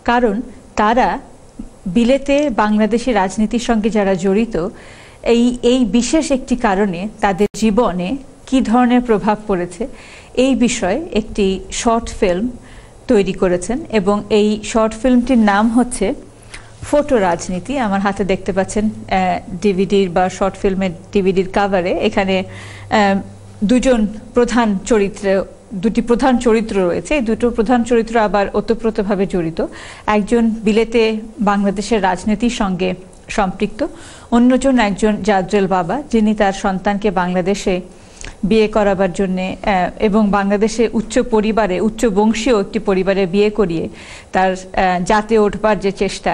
কারণ তারা বিলেতে বাংলাদেশি রাজনীতির সঙ্গে যারা জড়িত এই বিশেষ একটি কারণে তাদের জীবনে কি ধরনের প্রভাব পড়েছে এই বিষয়ে একটি শর্ট ফিল্ম তৈরি করেছেন এবং এই শর্ট ফিল্মটির নাম হচ্ছে ফটো রাজনীতি। আমার হাতে দেখতে পাচ্ছেন ডিভিডির বা শর্ট ফিল্মের ডিভিডির কাভারে এখানে দুটি প্রধান চরিত্র রয়েছে। এই দুটো প্রধান চরিত্র আবার ওতপ্রোতভাবে জড়িত। একজন বিলেতে বাংলাদেশের রাজনীতির সঙ্গে সম্পৃক্ত, অন্যজন একজন জাদ্রেল বাবা যিনি তার সন্তানকে বাংলাদেশে বিয়ে করাবার জন্য এবং বাংলাদেশে উচ্চ বংশীয় একটি পরিবারে বিয়ে করিয়ে তার জাতে উঠবার যে চেষ্টা,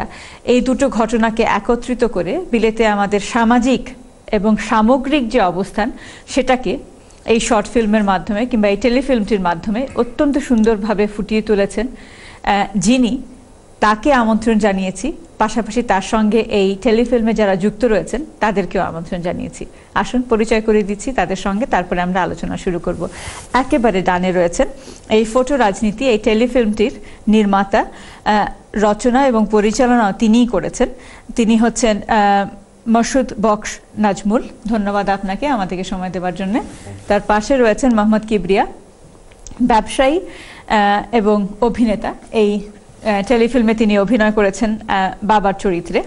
এই দুটো ঘটনাকে একত্রিত করে বিলেতে আমাদের সামাজিক এবং সামগ্রিক যে অবস্থান সেটাকে এই শর্ট ফিল্মের মাধ্যমে কিংবা এই টেলিফিল্মটির মাধ্যমে অত্যন্ত সুন্দরভাবে ফুটিয়ে তুলেছেন যিনি। তাকে আমন্ত্রণ জানিয়েছি, পাশাপাশি তার সঙ্গে এই টেলিফিল্মে যারা যুক্ত রয়েছেন তাদেরকেও আমন্ত্রণ জানিয়েছি। আসুন পরিচয় করে দিচ্ছি তাদের সঙ্গে, তারপরে আমরা আলোচনা শুরু করব। একেবারে ডানে রয়েছেন এই ফটো রাজনীতি এই টেলিফিল্মটির নির্মাতা, রচনা এবং পরিচালনা তিনিই করেছেন। তিনি হচ্ছেন মসুদ বক্স নাজমুল। ধন্যবাদ আপনাকে আমাদেরকে সময় দেওয়ার জন্য। তার পাশে রয়েছেন মোহাম্মদ কিবরিয়া, ব্যবসায়ী এবং অভিনেতা। এই টেলিফিল্মে তিনি অভিনয় করেছেন বাবার চরিত্রে।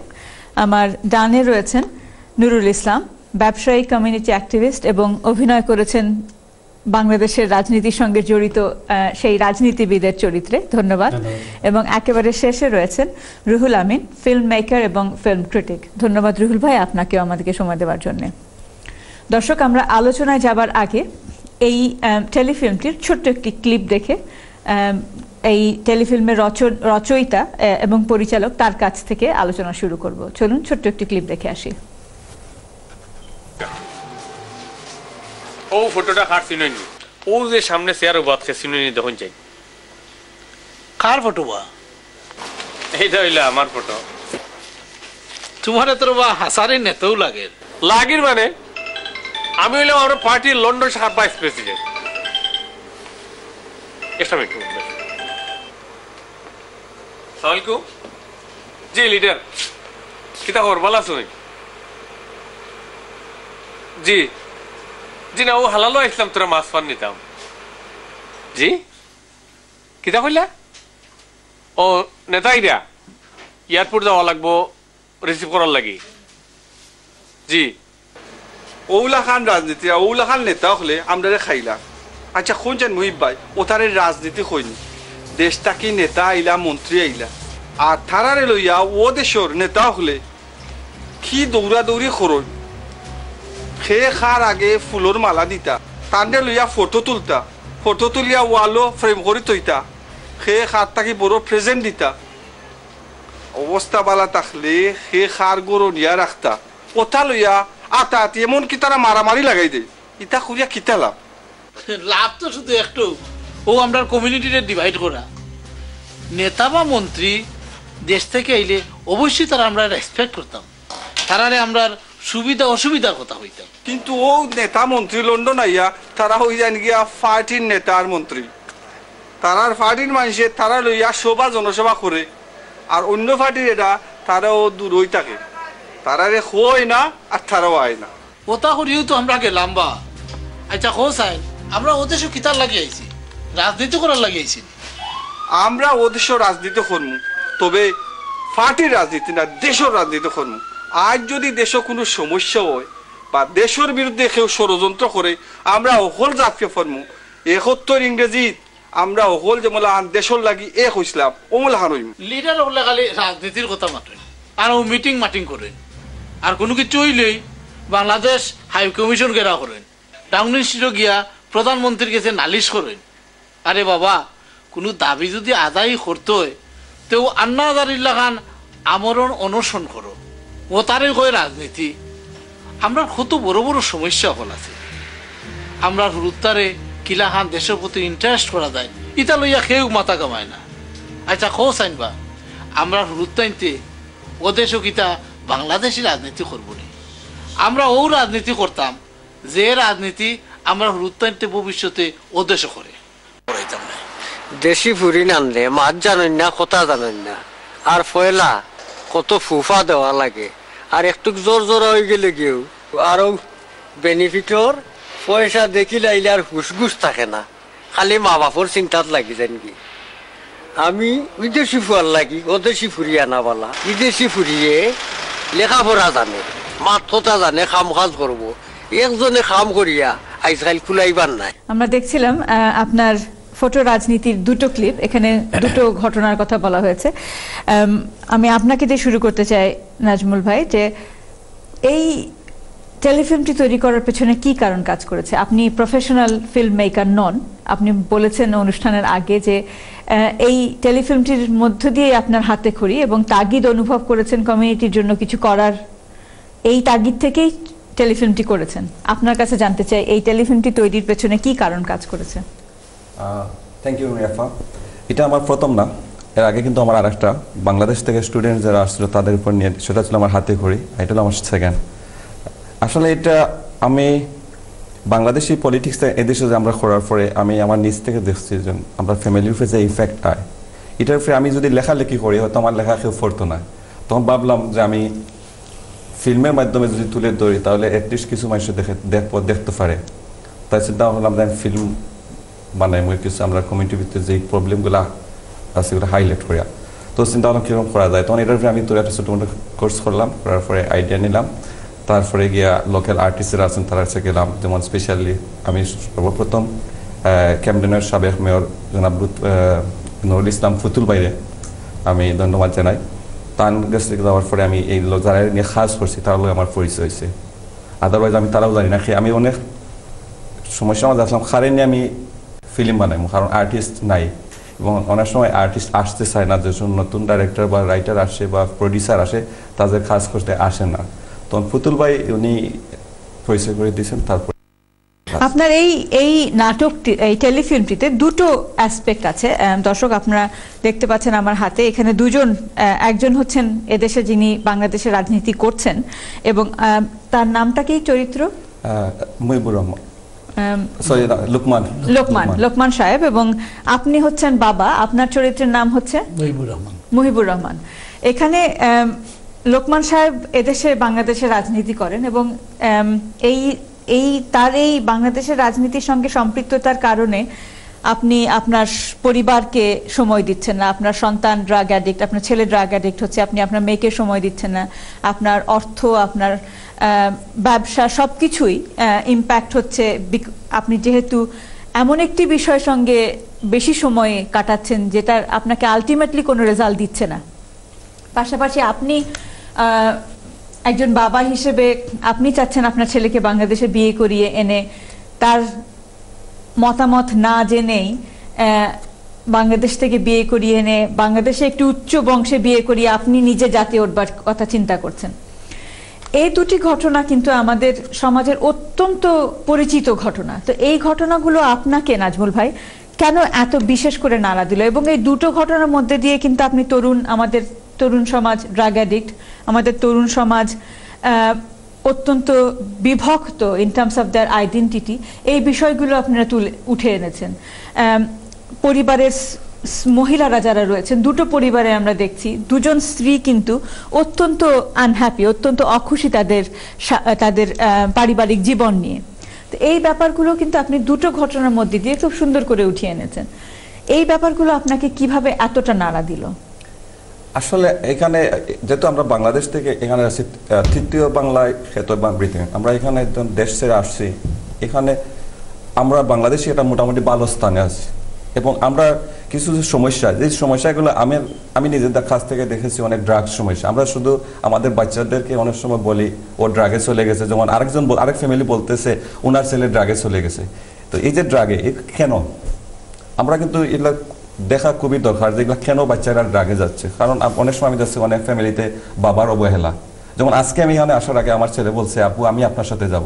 আমার ডানে রয়েছেন নুরুল ইসলাম, ব্যবসায়ী, কমিউনিটি অ্যাক্টিভিস্ট এবং অভিনয় করেছেন বাংলাদেশের রাজনীতির সঙ্গে জড়িত সেই রাজনীতিবিদের চরিত্রে। ধন্যবাদ। এবং একেবারে শেষে রয়েছেন রুহুল আমিন, ফিল্ম মেকার এবং ফিল্ম ক্রিটিক। ধন্যবাদ রুহুল ভাই, আপনাকেও আমাদেরকে সময় দেওয়ার জন্য। দর্শক, আমরা আলোচনায় যাবার আগে এই টেলিফিল্মটির ছোট্ট একটি ক্লিপ দেখে এই টেলিফিল্মের রচয়িতা এবং পরিচালক তার কাছ থেকে আলোচনা শুরু করব। চলুন ছোট্ট একটি ক্লিপ দেখে আসি। ও ফটোটা কার চিননি? ও যে সামনে চেয়ার বাদকে চিননি দেখুন চাই। কার ফটো বা? এইটা হইলা আমার ফটো। তোমার তো বা হাসারে নেতাও লাগে। লাগির মানে আমি হইলাম আমার পার্টির লন্ডন শাখার ভাইস প্রেসিডেন্ট। একটা মিনিট। সালামালাইকুম। জি লিডার, কিতা খবর? ভালো আছো? জি জি না, ও হালালো আসলাম তোরা মাছ ফান নিতাম। জি কিতা কইলা? ও নেতা ইরা এয়ারপোর্ট যাওয়া লাগবো রিসিভ করার লাগি। জি ওলা খান রাজনীতি ওলা খান নেতা হলে আমরা খাইলা। আচ্ছা শুনছেন মুহিব ভাই, ও তারে রাজনীতি হয়নি, দেশটা কি নেতা আইলা, মন্ত্রী আইলা, আর থারারে লইয়া ও দেশের নেতা হলে কি দৌড়াদৌড়ি খরচ। সে খার আগে ফুলের মালা দিতা, তান্ডে লইয়া ফটো তুলতা, ফটো তুলিয়া ওয়ালো ফ্রেম করে তৈতা, সে খার তাকে বড় প্রেজেন্ট দিতা। অবস্থা বালা থাকলে সে খার গরু নিয়া রাখতা, ওটা লইয়া আতাতি এমনকি তারা মারামারি লাগাই দেয়। ইটা করিয়া কিতা লাভ? লাভ তো শুধু একটু, ও আমরা কমিউনিটিতে ডিভাইড করা। নেতা বা মন্ত্রী দেশ থেকে আইলে অবশ্যই তারা আমরা রেসপেক্ট করতাম, তারারে আমরা সুবিধা অসুবিধার কথা হইতাম। কিন্তু ও নেতা মন্ত্রী লন্ডন আইয়া তারা হয়ে যান গিয়া পার্টির নেতা আর মন্ত্রী। তারার পার্টির মানুষের তারা লইয়া সভা জনসভা করে, আর অন্য পার্টির এটা তারাও দূরই থাকে, তারারে হয় না আর তারাও আয় না। ওটা করিও তো আমরা গেলাম বা। আচ্ছা হো সাইন, আমরা ওদের সব কিতার লাগিয়ে আইছি, রাজনীতি করার লাগিয়ে আইছি। আমরা ও দেশের রাজনীতি করবো, তবে পার্টির রাজনীতি না, দেশের রাজনীতি করবো। আজ যদি দেশে কোনো সমস্যা হয় বা দেশের বিরুদ্ধে কেউ ষড়যন্ত্র করে, আমরা অকল জাতকে ফরমু ৭১ ইংরেজিত আমরা অকল যেমন দেশের লাগি এক হইছিলাম ওমল হারইম। লিডার হলে খালি রাজনীতির কথা মাতেন আর ও মিটিং মাটিং করেন, আর কোনো কিছু হইলেই বাংলাদেশ হাই কমিশন ঘেরা করেন, ডাউনিং স্ট্রিটে গিয়া প্রধানমন্ত্রীর কাছে নালিশ করেন। আরে বাবা, কোনো দাবি যদি আদায় করতে হয় তো আন্না আজারিল্লা খান আমরণ অনশন করো, ও তারে কয় রাজনীতি। আমরা কত বড় বড় সমস্যা হল আছে, আমরা হুরুত্তারে কিলা খান দেশের প্রতি ইন্টারেস্ট করা যায়, ইটা লইয়া কেউ মাথা কামায় না। আচ্ছা খো চাইনবা, আমরা হুরুত্তাইনতে ও দেশও কিতা বাংলাদেশি রাজনীতি করবো নি? আমরা ও রাজনীতি করতাম যে রাজনীতি আমরা হুরুত্তাইনতে ভবিষ্যতে ও দেশও করে। দেশি ফুরি নানলে মাছ জানেন না, কথা জানেন না, আর ফয়লা কত ফুফা দেওয়া লাগে আর একটু জোর জোর হয়ে গেলে কেউ আরো বেনিফিটর পয়সা দেখিলে আইলে আর হুসগুস থাকে না, খালি মা বাপর চিন্তাত লাগি যান কি। আমি বিদেশি ফুয়ার লাগি ওদেশি ফুরিয়ে আনা বলা, বিদেশি ফুরিয়ে লেখাপড়া জানে, মাথা জানে, কাম কাজ করবো, একজনে কাম করিয়া আজকাল কুলাইবার নাই। আমরা দেখছিলাম আপনার ফটো রাজনীতির দুটো ক্লিপ, এখানে দুটো ঘটনার কথা বলা হয়েছে। আমি আপনাকে দিয়ে শুরু করতে চাই নাজমুল ভাই, যে এই টেলিফিল্মটি তৈরি করার পেছনে কি কারণ কাজ করেছে? আপনি প্রফেশনাল ফিল্ম মেকার নন, আপনি বলেছেন অনুষ্ঠানের আগে যে এই টেলিফিল্মটির মধ্য দিয়ে আপনার হাতে খড়ি এবং তাগিদ অনুভব করেছেন কমিউনিটির জন্য কিছু করার, এই তাগিদ থেকেই টেলিফিল্মটি করেছেন। আপনার কাছে জানতে চাই এই টেলিফিল্মটি তৈরির পেছনে কি কারণ কাজ করেছে? Thank you Riyafa. এটা আমার প্রথম না, এর আগে কিন্তু আমার আরেকটা বাংলাদেশ থেকে স্টুডেন্ট যারা আসছিল তাদের উপর নিয়ে, সেটা ছিল আমার হাতে খড়ি, এটা হলো আমার সেকেন্ড। আসলে এটা আমি বাংলাদেশি পলিটিক্সে এদেশে যে আমরা করার পরে আমি আমার নিজ থেকে দেখছি যে আমরা ফ্যামিলির উপরে যে ইফেক্ট হয়, এটার উপরে আমি যদি লেখালেখি করি হয়তো আমার লেখা কেউ পড়তো না। তখন ভাবলাম যে আমি ফিল্মের মাধ্যমে যদি তুলে ধরি তাহলে অ্যাটলিস্ট কিছু মানুষ দেখতে পারে। তাই চিন্তা ভাবলাম যে আমি ফিল্ম বানাই, কিছু আমরা কমিউনিটির ভিতরে যে প্রবলেমগুলো আছে সেগুলো হাইলাইট করিয়া, তো চিন্তা ভাবলাম কীরকম করা যায়। তখন এটার উপরে আমি একটা ছোটো মোটো কোর্স করলাম, করার পরে আইডিয়া নিলাম, তারপরে গিয়া লোকাল আর্টিস্টরা আছেন তার কাছে গেলাম। যেমন স্পেশালি আমি সর্বপ্রথম ক্যামডেনের সাবেক মেয়র জনাব নুরুল ইসলাম ফুতুল বাইরে আমি ধন্যবাদ জানাই। তার কাছে যাওয়ার পরে আমি এই যারা নিয়ে কাজ করছি তার লোক আমার পরিচয় হয়েছে, আদারওয়াইজ আমি তারাও জানি না। আমি অনেক সমস্যার মধ্যে আসলাম, কারে নিয়ে আমি ফিল্ম বানাই, কারণ আর্টিস্ট নাই এবং অনেক সময় আর্টিস্ট আসতে চায় না, যে নতুন ডাইরেক্টর বা রাইটার আসে বা প্রডিউসার আসে তাদের কাজ করতে আসে না। তখন পুতুল ভাই উনি পরিচয় করে দিয়েছেন। তারপর আপনার এই নাটকটি, এই টেলিফিল্মটিতে দুটো অ্যাসপেক্ট আছে। দর্শক আপনারা দেখতে পাচ্ছেন আমার হাতে, এখানে দুজন, একজন হচ্ছেন এদেশে যিনি বাংলাদেশের রাজনীতি করছেন এবং তার নামটা কি চরিত্র? মুহিবুর রহমান, লোকমান সাহেব, এবং আপনি হচ্ছেন বাবা, আপনার চরিত্রের নাম হচ্ছে মুহিবুর রহমান। এখানে লোকমান সাহেব এদেশে বাংলাদেশের রাজনীতি করেন এবং তার এই বাংলাদেশের রাজনীতির সঙ্গে সম্পৃক্ততার কারণে আপনি আপনার পরিবারকে সময় দিচ্ছেন না, আপনার সন্তান ড্রাগ অ্যাডিক্ট, আপনার ছেলে ড্রাগ অ্যাডিক্ট হচ্ছে, আপনি আপনার মেয়েকে সময় দিচ্ছেন না, আপনার অর্থ, আপনার ব্যবসা সবকিছুই ইম্প্যাক্ট হচ্ছে। আপনি যেহেতু এমন একটি বিষয়ের সঙ্গে বেশি সময় কাটাচ্ছেন যেটা আপনাকে আলটিমেটলি কোনো রেজাল্ট দিচ্ছে না, পাশাপাশি আপনি একজন বাবা হিসেবে আপনি চাচ্ছেন আপনার ছেলেকে বাংলাদেশে বিয়ে করিয়ে এনে তার মতামত না জেনেই বাংলাদেশ থেকে বিয়ে করিয়ে এনে বাংলাদেশে একটি উচ্চ বংশে বিয়ে করিয়ে আপনি নিজে জাতি উঠবার কথা চিন্তা করছেন। এই দুটি ঘটনা কিন্তু আমাদের সমাজের অত্যন্ত পরিচিত ঘটনা। তো এই ঘটনাগুলো আপনাকে নাজমুল ভাই কেন এত বিশেষ করে নাড়া দিল? এবং এই দুটো ঘটনার মধ্যে দিয়ে কিন্তু আপনি আমাদের তরুণ সমাজ ড্রাগ অ্যাডিক্ট, আমাদের তরুণ সমাজ অত্যন্ত বিভক্ত in terms of their identity, এই বিষয়গুলো আপনারা উঠে এনেছেন। পরিবারের মহিলারা যারা রয়েছেন, দুটো পরিবারে আমরা দেখছি দুজন স্ত্রী কিন্তু অত্যন্ত আনহ্যাপি, অত্যন্ত অখুশি তাদের পারিবারিক জীবন নিয়ে। তো এই ব্যাপারগুলো কিন্তু আপনি দুটো ঘটনার মধ্যে দিয়ে খুব সুন্দর করে উঠিয়ে এনেছেন। এই ব্যাপারগুলো আপনাকে কিভাবে এতটা নাড়া দিল? আসলে এখানে যেহেতু আমরা বাংলাদেশ থেকে এখানে আছি, তৃতীয় বাংলায় খ্যাত ব্রিটেন, আমরা এখানে একদম দেশ ছেড়ে আসছি, এখানে আমরা বাংলাদেশে এটা মোটামুটি ভালো স্থানে আছি এবং আমরা কিছু সমস্যা, যে সমস্যাগুলো আমি নিজেদের কাছ থেকে দেখেছি, অনেক ড্রাগস সমস্যা। আমরা শুধু আমাদের বাচ্চাদেরকে অনেক সময় বলি ও ড্রাগে চলে গেছে, যেমন আরেক ফ্যামিলি বলতেছে ওনার ছেলে ড্রাগে চলে গেছে। তো এই যে ড্রাগে কেন, আমরা কিন্তু এগুলো দেখা খুবই দরকার, যেগুলো কেন বাচ্চারা ড্রাগে যাচ্ছে। কারণ অনেক সময় আমি যাচ্ছি অনেক ফ্যামিলিতে বাবার অবহেলা। যেমন আজকে আমি এখানে আসার আগে আমার ছেলে বলছে, আপু আমি আপনার সাথে যাব।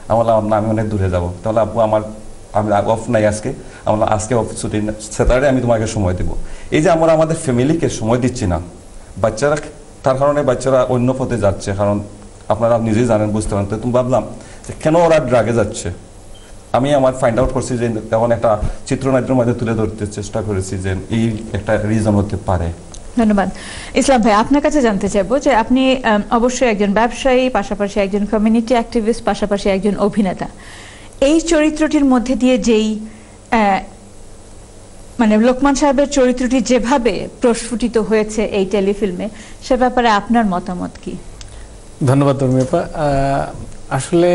আমি বললাম না, আমি অনেক দূরে যাব। তাহলে আপু আমি অফ নাই আজকে, আমরা আজকে অফ ছুটি, স্যাটারডে আমি তোমাকে সময় দেবো। এই যে আমরা আমাদের ফ্যামিলিকে সময় দিচ্ছি না, বাচ্চারা তার কারণে বাচ্চারা অন্য পথে যাচ্ছে। কারণ আপনারা নিজেই জানেন, বুঝতে পারেন। তো তুমি ভাবলাম যে কেন ওরা ড্রাগে যাচ্ছে। আমি আমার ফাইন্ড আউট করছি যে তখন একটা চিত্রনাট্যের মধ্যে তুলে ধরতে চেষ্টা করেছি যে এই একটা রিজন হতে পারে। ধন্যবাদ। ইসলাম ভাই, আপনার কাছে জানতে চাইবো যে আপনি অবশ্যই একজন ব্যবসায়ী, পাশাপাশি একজন কমিউনিটি অ্যাক্টিভিস্ট, পাশাপাশি একজন অভিনেতা। এই চরিত্রটির মধ্যে দিয়ে যেই মানে লোকমান সাহেবের চরিত্রটি যেভাবে প্রস্ফুটিত হয়েছে এই টেলিফিল্মে, সে ব্যাপারে আপনার মতামত কি? ধন্যবাদ তরুণীপা। আসলে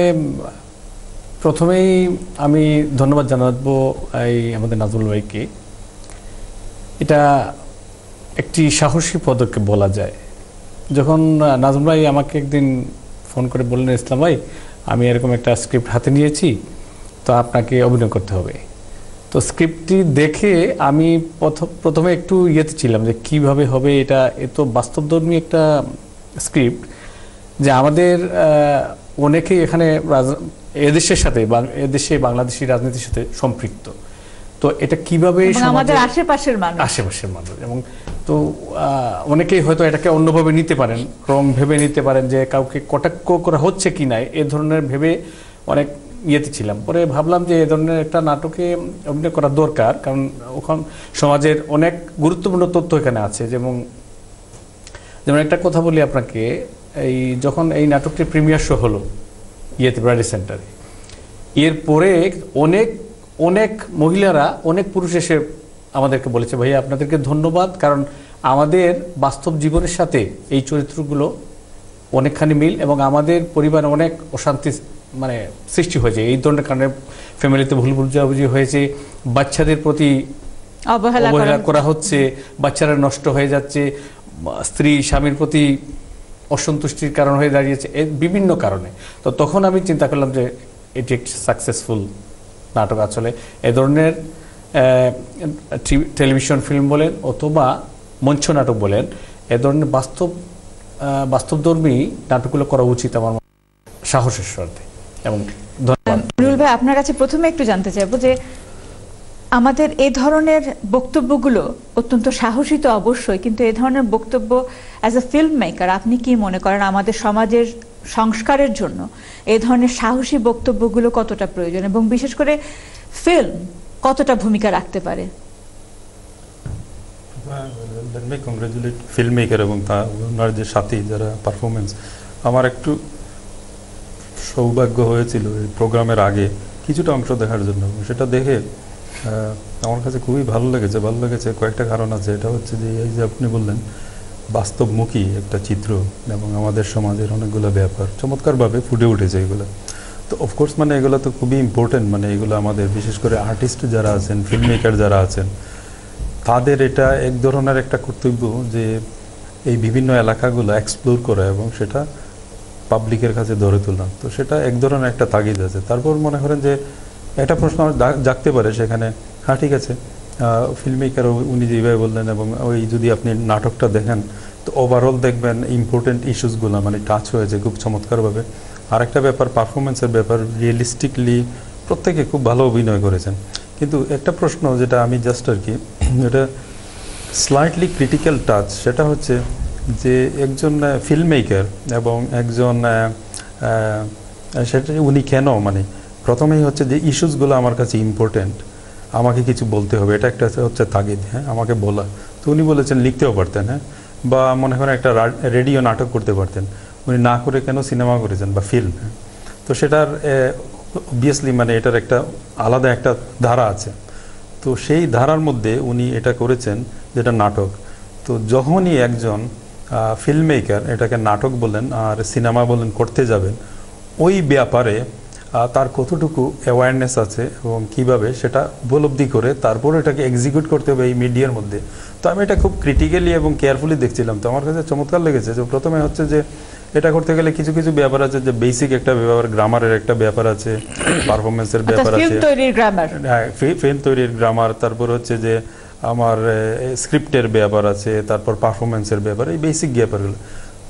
প্রথমেই আমি ধন্যবাদ জানাবো এই আমাদের নাজমুল ভাইকে। এটা একটি সাহসী পদক্ষেপ বলা যায়। যখন নাজমুল ভাই আমাকে একদিন ফোন করে বললেন, ইসলাম ভাই আমি এরকম একটা স্ক্রিপ্ট হাতে নিয়েছি, তো আপনাকে অভিনয় করতে হবে। তো স্ক্রিপ্টটি দেখে আমি প্রথমে একটু ইয়েতে ছিলাম যে কিভাবে হবে এটা। এত বাস্তবধর্মী একটা স্ক্রিপ্ট যে আমাদের অনেকেই এখানে এদেশের সাথে এদেশে বাংলাদেশি রাজনীতির সাথে সম্পৃক্ত। তো এটা কিভাবে আমাদের আশেপাশের মানুষ এবং তো অনেকেই হয়তো এটাকে অন্যভাবে নিতে পারেন, রং ভেবে নিতে পারেন যে কাউকে কটাক্ষ করা হচ্ছে কি না, এ ধরনের ভেবে অনেক ইয়েতে ছিলাম। পরে ভাবলাম যে এ ধরনের একটা নাটকে অভিনয় করা দরকার, কারণ ওখান সমাজের অনেক গুরুত্বপূর্ণ তথ্য এখানে আছে। যেমন একটা কথা বলি আপনাকে, এই যখন এই নাটকটি প্রিমিয়ার শো হলো ইয়েতে ব্রাডি সেন্টারে, এরপরে অনেক অনেক মহিলারা, অনেক পুরুষ এসে আমাদেরকে বলেছে, ভাইয়া আপনাদেরকে ধন্যবাদ, কারণ আমাদের বাস্তব জীবনের সাথে এই চরিত্রগুলো অনেকখানি মিল এবং আমাদের পরিবারে অনেক অশান্তি মানে সৃষ্টি হয়েছে এই ধরনের কারণে। ফ্যামিলিতে ভুল বুঝাবুঝি হয়েছে, বাচ্চাদের প্রতি অবহেলা করা হচ্ছে, বাচ্চারা নষ্ট হয়ে যাচ্ছে, স্ত্রী স্বামীর প্রতি অসন্তুষ্টির কারণ হয়ে দাঁড়িয়েছে, এর বিভিন্ন কারণে। তো তখন আমি চিন্তা করলাম যে এটি একটি সাকসেসফুল নাটক। আসলে এ ধরনের টেলিভিশন ফিল্ম বলেন অথবা মঞ্চ নাটক বলেন, এ ধরনের বাস্তবধর্মী নাটকগুলো করা উচিত আমার সাহসের সাথে। এবং নুরুল ভাই, আপনার কাছে প্রথমে একটু জানতে চাইবো যে আমাদের এই ধরনের বক্তব্যগুলো অত্যন্ত সাহসী তো অবশ্যই, কিন্তু এই ধরনের বক্তব্য অ্যাজ এ ফিল্ম মেকার আপনি কি মনে করেন আমাদের সমাজের সংস্কারের জন্য এই ধরনের সাহসী বক্তব্যগুলো কতটা প্রয়োজন এবং বিশেষ করে ফিল্ম কতটা ভূমিকা রাখতে পারে? কংগ্রাচুলেট ফিল্ম মেকার এবং ওনার যে সাথী যারা পারফরমেন্স। আমার একটু সৌভাগ্য হয়েছিল এই প্রোগ্রামের আগে কিছুটা অংশ দেখার জন্য। সেটা দেখে আমার কাছে খুবই ভালো লেগেছে। কয়েকটা কারণ আছে। এটা হচ্ছে যে এই যে আপনি বললেন বাস্তবমুখী একটা চিত্র এবং আমাদের সমাজের অনেকগুলো ব্যাপার চমৎকারভাবে ফুটে উঠেছে এগুলো। তো অফকোর্স মানে এগুলো তো খুবই ইম্পর্টেন্ট। মানে এগুলো আমাদের বিশেষ করে আর্টিস্ট যারা আছেন, ফিল্ম মেকার যারা আছেন, তাদের এটা এক ধরনের একটা কর্তব্য যে এই বিভিন্ন এলাকাগুলো এক্সপ্লোর করা এবং সেটা পাবলিকের কাছে ধরে তোলা। তো সেটা এক ধরনের একটা তাগিদ আছে। তারপর মনে করেন যে একটা প্রশ্ন জাগতে পারে সেখানে, হ্যাঁ ঠিক আছে ফিল্ম মেকার উনি যেভাবে বললেন এবং ওই যদি আপনি নাটকটা দেখেন তো ওভারঅল দেখবেন ইম্পর্টেন্ট ইস্যুসগুলো মানে টাচ হয়েছে খুব চমৎকারভাবে। আর একটা ব্যাপার পারফরমেন্সের ব্যাপার, রিয়েলিস্টিকলি প্রত্যেকে খুব ভালো অভিনয় করেছেন। কিন্তু একটা প্রশ্ন যেটা আমি জাস্ট আর কি এটা স্লাইটলি ক্রিটিক্যাল টাচ, সেটা হচ্ছে যে একজন ফিল্ম মেকার এবং একজন সেটা উনি কেন মানে প্রথমেই হচ্ছে যে ইস্যুসগুলো আমার কাছে ইম্পর্টেন্ট, আমাকে কিছু বলতে হবে, এটা একটা হচ্ছে তাগিদ, হ্যাঁ আমাকে বলা। তো উনি বলেছেন লিখতেও পারতেন, হ্যাঁ, বা মনে করেন একটা রেডিও নাটক করতে পারতেন, উনি না করে কেন সিনেমা করেছেন বা ফিল্ম। তো সেটার অবভিয়াসলি মানে এটার একটা আলাদা একটা ধারা আছে। তো সেই ধারার মধ্যে উনি এটা করেছেন যেটা নাটক। তো যখনই একজন ফিল্ম মেকার এটাকে নাটক বলেন আর সিনেমা বলেন করতে যাবেন, ওই ব্যাপারে তার কতটুকু অ্যাওয়ারনেস আছে এবং কিভাবে সেটা উপলব্ধি করে তারপর এটাকে এক্সিকিউট করতে হবে এই মিডিয়ার মধ্যে। তো আমি এটা খুব ক্রিটিক্যালি এবং কেয়ারফুলি দেখছিলাম। তো আমার কাছে চমৎকার লেগেছে যে প্রথমে হচ্ছে যে এটা করতে গেলে কিছু কিছু ব্যাপার আছে, যে বেসিক একটা ব্যাপার, গ্রামারের একটা ব্যাপার আছে, পারফরমেন্সের ব্যাপার আছে, হ্যাঁ ফিল্ম তৈরির গ্রামার, তারপর হচ্ছে যে আমার স্ক্রিপ্টের ব্যাপার আছে, তারপর পারফরমেন্সের ব্যাপার, এই বেসিক ব্যাপারগুলো।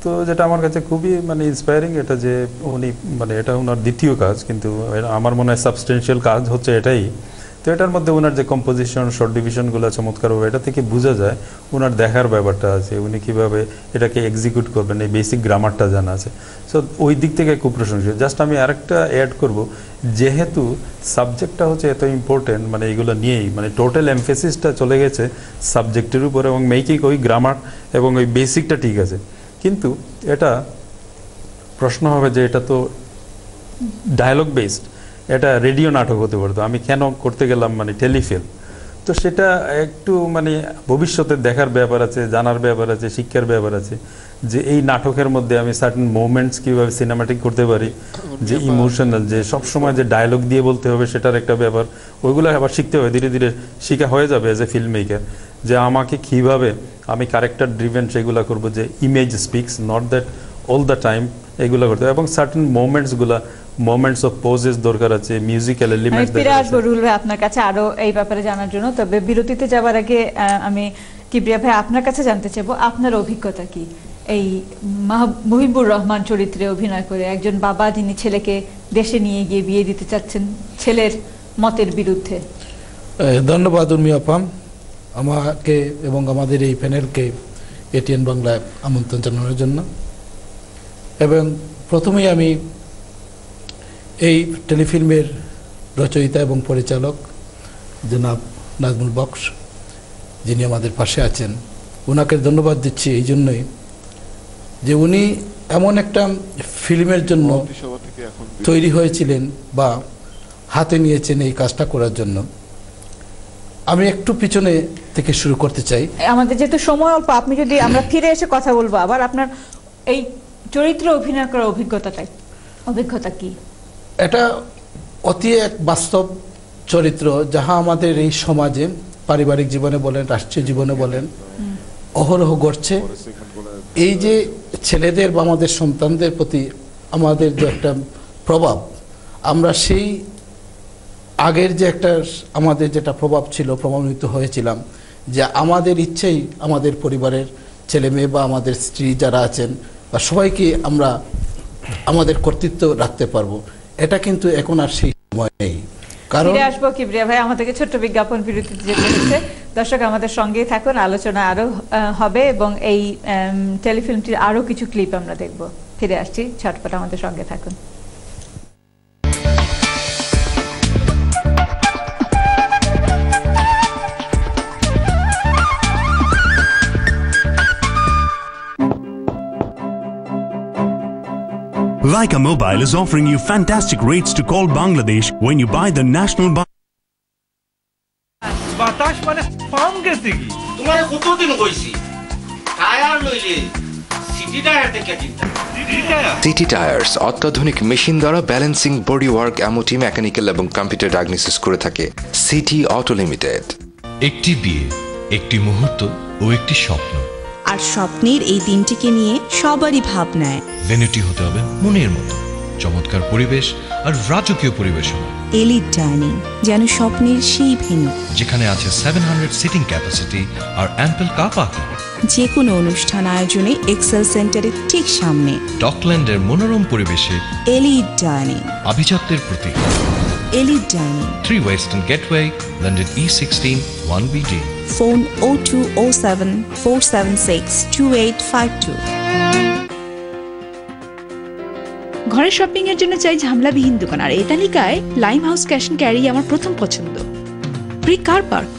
তো যেটা আমার কাছে খুবই মানে ইন্সপায়ারিং, এটা যে উনি মানে এটা ওনার দ্বিতীয় কাজ, কিন্তু আমার মনে হয় সাবস্টেন্সিয়াল কাজ হচ্ছে এটাই তো এটার মধ্যে ওনার যে কম্পোজিশন শর্ট ডিভিশনগুলো চমৎকারভাবে এটা থেকে বোঝা যায় ওনার দেখার ব্যাপারটা আছে, উনি কিভাবে এটাকে এক্সিকিউট করবেন এই বেসিক গ্রামারটা জানা আছে। সো ওই দিক থেকে খুব প্রশংসনীয়। জাস্ট আমি আরেকটা অ্যাড করব, যেহেতু সাবজেক্টটা হচ্ছে এত ইম্পর্টেন্ট, মানে এগুলো নিয়েই মানে টোটাল এমফেসিসটা চলে গেছে সাবজেক্টের উপর, এবং মেকিং ওই গ্রামার এবং ওই বেসিকটা ঠিক আছে, কিন্তু এটা প্রশ্ন হবে যে এটা তো ডায়ালগ বেসড, এটা রেডিও নাটক হতে পারতো, আমি কেন করতে গেলাম মানে টেলিফিল্ম? তো সেটা একটু মানে ভবিষ্যতে দেখার ব্যাপার আছে, জানার ব্যাপার আছে, শিক্ষার ব্যাপার আছে, যে এই নাটকের মধ্যে আমি সার্টেন মোমেন্টস কীভাবে সিনেমাটিক করতে পারি, যে ইমোশনাল, যে সবসময় যে ডায়লগ দিয়ে বলতে হবে সেটার একটা ব্যাপার, ওইগুলো আবার শিখতে হবে, ধীরে ধীরে শিখা হয়ে যাবে অ্যাজ এ ফিল্ম মেকার, যে আমাকে কীভাবে আমি ক্যারেক্টার ড্রিভেন সেগুলো করবো, যে image speaks, not that all the time এগুলো করতে হবে, এবং সার্টেন মোমেন্টস অফ পোজেস দরকার আছে, মিউজিক্যাল এলিমেন্টস ফিরে আসবো রুল ভাই আপনার কাছে আরো এই ব্যাপারে জানার জন্য। তবে বিরতিতে যাওয়ার আগে আমি কিবরিয়া ভাই আপনার কাছে জানতে চাইবো আপনার অভিজ্ঞতা কি এই মুহিবুর রহমান চরিত্রে অভিনয় করে, একজন বাবা যিনি ছেলেকে দেশে নিয়ে গিয়ে বিয়ে দিতে চাচ্ছেন ছেলের মতের বিরুদ্ধে। ধন্যবাদ উর্মি আপা আমাকে এবং আমাদের এই প্যানেলকে এটিএন বাংলায় আমন্ত্রণ জানানোর জন্য। এবং প্রথমেই আমি এই টেলিফিল্মের রচয়িতা এবং পরিচালক জনাব নাজমুল বক্স, যিনি আমাদের পাশে আছেন, ওনাকে ধন্যবাদ দিচ্ছি এই জন্যই যে উনি এমন একটা ফিল্মের জন্য তৈরি হয়েছিলেন বা হাতে নিয়েছেন এই কাজটা করার জন্য। আমি একটু পিছনে থেকে শুরু করতে চাই, আমাদের যেহেতু সময় অল্প, আপনি যদি আমরা ফিরে এসে কথা বলবো আবার, আপনার এই চরিত্রে অভিনয় করার অভিজ্ঞতা কি? এটা অতি এক বাস্তব চরিত্র, যাহা আমাদের এই সমাজে পারিবারিক জীবনে বলেন, রাষ্ট্রীয় জীবনে বলেন, অহরহ ঘটছে। এই যে ছেলেদের বা আমাদের সন্তানদের প্রতি আমাদের যে একটা প্রভাব, আমরা সেই আগের যে একটা আমাদের যেটা প্রভাব ছিল, প্রভাবিত হয়েছিলাম যে আমাদের ইচ্ছেই আমাদের পরিবারের ছেলে মেয়ে বা আমাদের স্ত্রী যারা আছেন বা সবাইকে আমরা আমাদের কর্তৃত্ব রাখতে পারবো, এটা কিন্তু এখন আর সেই সময় নেই। কারণ আসবো কিবরিয়া ভাই, আমাদেরকে ছোট্ট বিজ্ঞাপন বিরতিতে যেতে হচ্ছে। দর্শক আমাদের সঙ্গেই থাকুন, আলোচনা আরো হবে এবং এই টেলিফিল্মটির আরো কিছু ক্লিপ আমরা দেখব। ফিরে আসছি, ছটপট আমাদের সঙ্গে থাকুন। Leica Mobile is offering you fantastic rates to call Bangladesh when you buy the national বাতাস মানে পাম গেছে কি? তোমার কতদিন কইছি টায়ার লইলে সিটি টায়ার থেকে কিনতে। সিটি টায়ার্স অত্যাধুনিক মেশিন দ্বারা balancing, body work, MOT, mechanical এবং কম্পিউটার ডায়াগনোসিস করে থাকে সিটি অটো লিমিটেড। একটি বিয়ে, একটি মুহূর্ত ও একটি স্বপ্ন, আর স্বপ্নের এই দিনটিকে নিয়ে সবারই ভাবনায় ভেন্যুটি হতে হবে মনের মতো, চমৎকার পরিবেশ আর রাজকীয় পরিবেশনা। এলিট ডাইনিং যেন স্বপ্নের সেই ভেন্যু, যেখানে আছে 700 সিটিং ক্যাপাসিটি আর অ্যাম্পল কার পার্কিং। যে কোনো অনুষ্ঠান আয়োজনে এক্সেল সেন্টারের ঠিক সামনে ডকল্যান্ডের মনোরম পরিবেশে এলিট ডাইনিং, আভিজাত্যের প্রতীক। Elite dining, 3 western gateway, London E16 1BD। Phone 0207 476 2852। ঘরের শপিং এর জন্য চাই ঝামেলাবিহীন দোকান, আর এই তালিকায় Limehouse cash and carry আমার প্রথম পছন্দ। Free car park,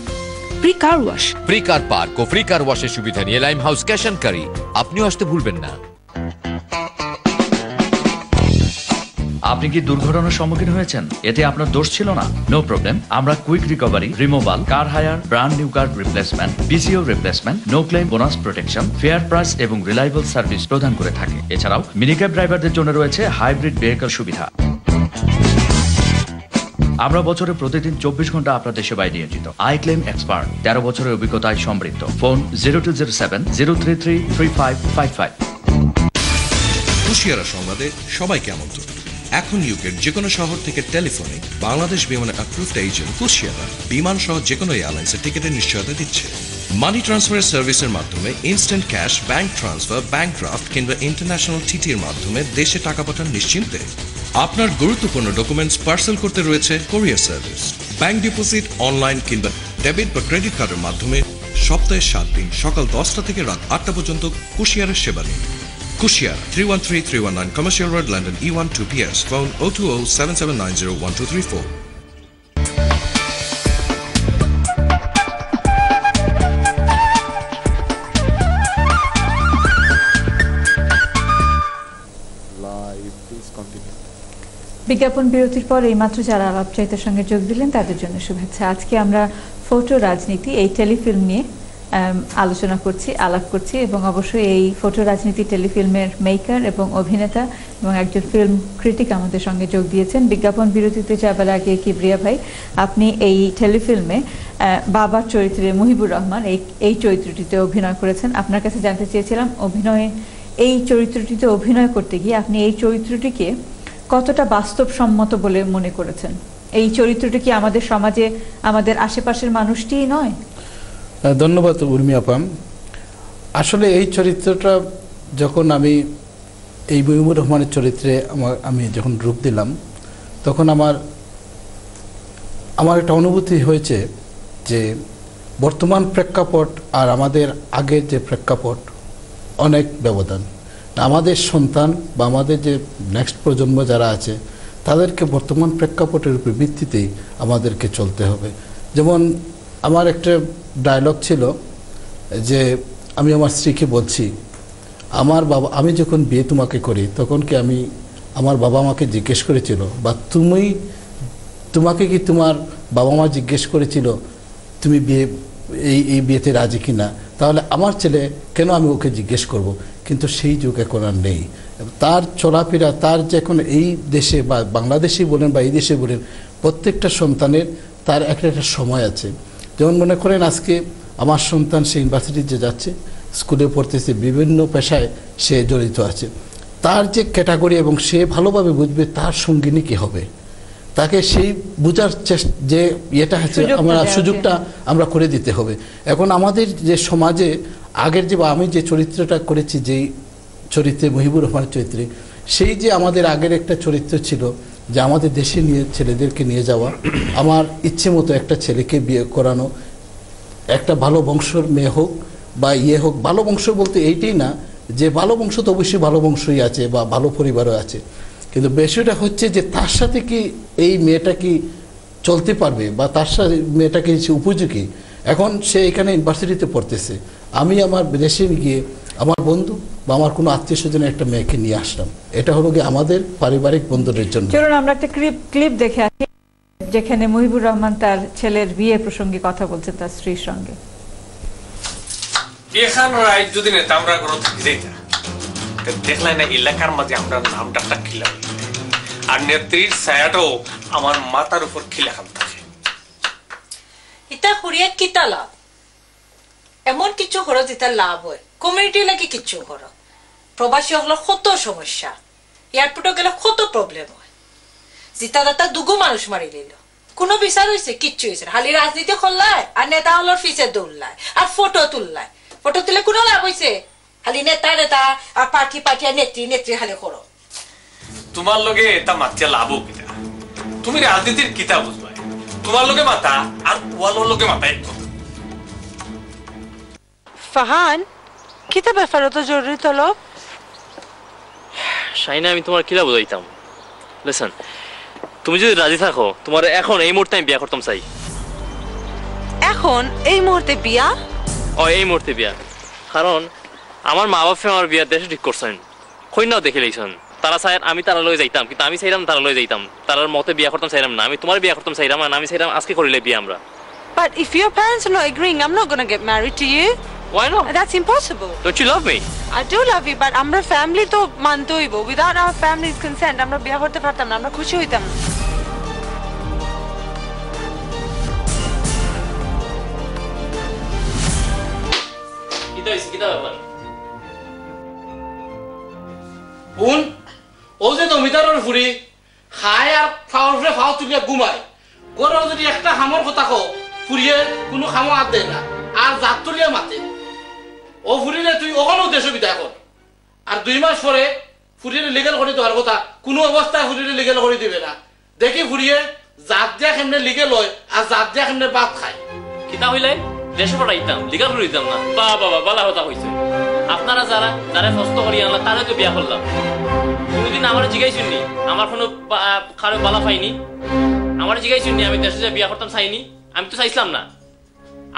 free car wash, free car park ও প্রি কার ওয়াশের সুবিধা নিয়ে Limehouse cash and carry আপনিও আসতে ভুলবেন না। আপনি কি দুর্ঘটনার সম্মুখীন হয়েছেন? এতে আপনার দোষ ছিল না? নো প্রবলেম, আমরা quick recovery, removal, car hire, brand new car replacement, PCO replacement, no claim bonus protection, fair price এবং রিলায়েবল সার্ভিস প্রদান করে থাকি। এছাড়াও মিনিক্যাব ড্রাইভারদের জন্য রয়েছে হাইব্রিড ভেহিকল সুবিধা। আমরা বছরে প্রতিদিন 24 ঘন্টা আপনাদের সেবায় নিয়োজিত। আই ক্লেম এক্সপার্ট, 13 বছরের অভিজ্ঞতায় সমৃদ্ধ। ফোন 0207 033 3555। কুশিয়ারা সংবাদে সবাইকে আমন্ত্রণ। এখন ইউকের যে কোনো শহর থেকে টেলিফোনে বাংলাদেশ বিমানের অ্যাপ্রুভড এজেন্ট কুশিয়ারা বিমান সহ যে কোনো এয়ারলাইন্সের টিকিটের নিশ্চয়তা দিচ্ছে। মানি ট্রান্সফারের সার্ভিসের মাধ্যমে instant cash, bank transfer, bank draft কিংবা ইন্টারন্যাশনাল টিটির মাধ্যমে দেশে টাকা পাঠান নিশ্চিন্তে। আপনার গুরুত্বপূর্ণ ডকুমেন্টস পার্সেল করতে রয়েছে কোরিয়ার সার্ভিস। ব্যাংক ডিপোজিট, অনলাইন কিংবা ডেবিট বা ক্রেডিট কার্ডের মাধ্যমে সপ্তাহে 7 দিন সকাল 10টা থেকে রাত 8টা পর্যন্ত কুশিয়ারের সেবা নিন। কুশিয়ার 313-319 Commercial Road, London E1 2PS. Phone 020-7790-1234. বিজ্ঞাপন বিরতির পর এইমাত্র যারা আলাপচারিতার সঙ্গে যোগ দিলেন তাদের জন্য শুভেচ্ছা। আজকে আমরা ফটো রাজনীতি এই টেলিফিল্ম নিয়ে আলোচনা করছি, আলাপ করছি এবং অবশ্যই এই ফটো রাজনীতি টেলিফিল্মের মেকার এবং অভিনেতা এবং একজন ফিল্ম ক্রিটিক আমাদের সঙ্গে যোগ দিয়েছেন। বিজ্ঞাপন বিরতিতে যাবার আগে কিবরিয়া ভাই, আপনি এই টেলিফিল্মে বাবার চরিত্রে মুহিবুর রহমান এই চরিত্রটিতে অভিনয় করেছেন। আপনার কাছে জানতে চেয়েছিলাম এই চরিত্রটিতে অভিনয় করতে গিয়ে আপনি এই চরিত্রটিকে কতটা বাস্তবসম্মত বলে মনে করেছেন? এই চরিত্রটি কি আমাদের সমাজে আমাদের আশেপাশের মানুষটিই নয়? ধন্যবাদ উর্মি আপা। আসলে এই চরিত্রটা যখন আমি এই মুহিবুর রহমানের চরিত্রে আমি যখন রূপ দিলাম, তখন আমার একটা অনুভূতি হয়েছে যে বর্তমান প্রেক্ষাপট আর আমাদের আগের যে প্রেক্ষাপট অনেক ব্যবধান। আমাদের সন্তান বা আমাদের যে নেক্সট প্রজন্ম যারা আছে তাদেরকে বর্তমান প্রেক্ষাপটের উপর ভিত্তিতেই আমাদেরকে চলতে হবে। যেমন আমার একটা ডায়লগ ছিল যে আমি আমার স্ত্রীকে বলছি, আমি যখন বিয়ে তোমাকে করি তখন কি আমার বাবা আমাকে জিজ্ঞেস করেছিল বা তোমাকে কি তোমার বাবা মা জিজ্ঞেস করেছিল তুমি এই বিয়েতে রাজি কিনা? তাহলে আমার ছেলে কেন আমি ওকে জিজ্ঞেস করব? কিন্তু সেই যুগ এখন আর নেই। তার চলাফেরা, তার যে এখন এই দেশে বা বাংলাদেশেই বলেন বা এই দেশে বলেন, প্রত্যেকটা সন্তানের তার একটা সময় আছে। যেমন মনে করেন আজকে আমার সন্তান সে ইউনিভার্সিটিতে যাচ্ছে, স্কুলে পড়তেছে, বিভিন্ন পেশায় সে জড়িত আছে। তার যে ক্যাটাগরি এবং সে ভালোভাবে বুঝবে তার সঙ্গিনী কী হবে, তাকে সেই বোঝার যে ইয়েটা আছে সুযোগটা আমরা করে দিতে হবে। এখন আমাদের যে সমাজে আগের যে আমি যে চরিত্রটা করেছি, যেই চরিত্রে মুহিবুর রহমানের চরিত্রে, সেই যে আমাদের আগের একটা চরিত্র ছিল যে আমাদের দেশে নিয়ে ছেলেদেরকে নিয়ে যাওয়া, আমার ইচ্ছে মতো একটা ছেলেকে বিয়ে করানো, একটা ভালো বংশর মেয়ে হোক বা হোক। ভালো বংশ বলতে এইটাই না যে ভালো বংশ তো অবশ্যই ভালো বংশই আছে বা ভালো পরিবারও আছে, কিন্তু বিষয়টা হচ্ছে যে তার সাথে কি এই মেয়েটা কি চলতে পারবে বা তার সাথে মেয়েটা কি উপযোগী। এখন সে এখানে ইউনিভার্সিটিতে পড়তেছে, আমি আমার দেশে গিয়ে আমার বন্ধু বা আমার কোনো আত্মীয় স্বজনের একটা মেয়েকে নিয়ে আসলাম, এটা হলো কি আমাদের পারিবারিক বন্ধুদের জন্য। চলুন আমরা একটা ক্লিপ দেখে আসি যেখানে মুহিবুর রহমান তার ছেলের বিয়ে প্রসঙ্গে কথা বলছেন তার স্ত্রীর সঙ্গে। এখান রায় যদি নেতা আমরা গ্রন্থ যেটা দেখলাই না এলাকার মাঝে আমরা নামটা খিলাম, আর নেত্রীর ছায়াটাও আমার মাথার উপর খিলাখান থাকে। এটা হরিয়া কিতা লাভ? এমন কিছু করো যেটা লাভ হয়, কমিউনিটি লাগে কিছু করো। প্রবাসী হলের কত সমস্যা, এয়ারপোর্টে গেলে কত প্রবলেম হয়। জিতা দাতা দুগো মানুষ মারি দিল, কোনো বিচার হয়েছে? কিচ্ছু হয়েছে না। খালি রাজনীতি করলাই আর নেতা হলোর ফিসে দৌড়লাই আর ফটো তুললাই। ফটো তুলে কোনো লাভ হয়েছে? খালি নেতা নেতা আর পার্টি আর নেত্রী খালি করো। তোমার লগে এটা মাতিয়া লাভ কিতা? তুমি রাজনীতির কিতা বুঝবাই? তোমার লগে মাথা আর ওয়ালোর লগে মাথা এক। ফাহান, কিতা ব্যাপার তো জরুরি তলব? শাইনা, আমি তোমার কিলা বুঝাইতাম। লিসেন, তুমি যদি রাজি থাকো তোমার এখন এই মুহূর্তে আমি বিয়া করতাম চাই। এখন এই মুহূর্তে বিয়া? এই মুহূর্তে বিয়া, কারণ আমার মা বাপে আমার বিয়ার দেশে ঠিক করছেন, কন্যাও দেখে লইছেন। তারা চাই আমি তারা লয়ে যাইতাম, কিন্তু আমি চাইলাম তারা লয়ে যাইতাম। তারার মতে বিয়া করতাম চাইলাম না, আমি তোমার বিয়া করতাম চাইলাম, আর আমি চাইলাম আজকে করিলে বিয়া আমরা। But if your parents are not agreeing, I'm not going to get married to you. Why not? That's impossible. Don't you love me? I do love you, but আমরা ফ্যামিলি তো মানতে হইব। Without our family's consent, আমরা বিয়া করতে পারতাম না, আমরা খুশি হইতাম না। কিতা হইছে, কিতা ব্যাপার? বোন, ও যে জমিদারের ফুরি খায় আর ফাওয়ারে ফাও তুলিয়া ঘুমায়, গরম যদি একটা খামর কথা কো ফুরিয়ে কোনো খামো হাত দেয় না আর জাত তুলিয়া মাতে। ও ফুরিলে তুই ওখানেও দেশ বিদায় কর, আর 2 মাস পরে ফুরিয়ে লিগেল করে দেওয়ার কথা, কোনো অবস্থায় ফুরিয়ে লিগেল করে দিবে না। দেখি ফুরিয়ে জাত দিয়া কেমনে লিগে লয় আর জাত দিয়া কেমনে ভাত খায় কিতা হইলে দেশে পড়াইতাম লিগাল রইতাম না বাবা বালা কথা হইছে আপনারা যারা যারা কষ্ট করি আনলা তারা তো বিয়া করলাম কোনোদিন আমার জিগাইছেন নি আমার কোনো কারো বালা পাইনি আমার জিগাইছেন নি আমি দেশে যে বিয়া করতাম চাইনি আমি তো চাইছিলাম না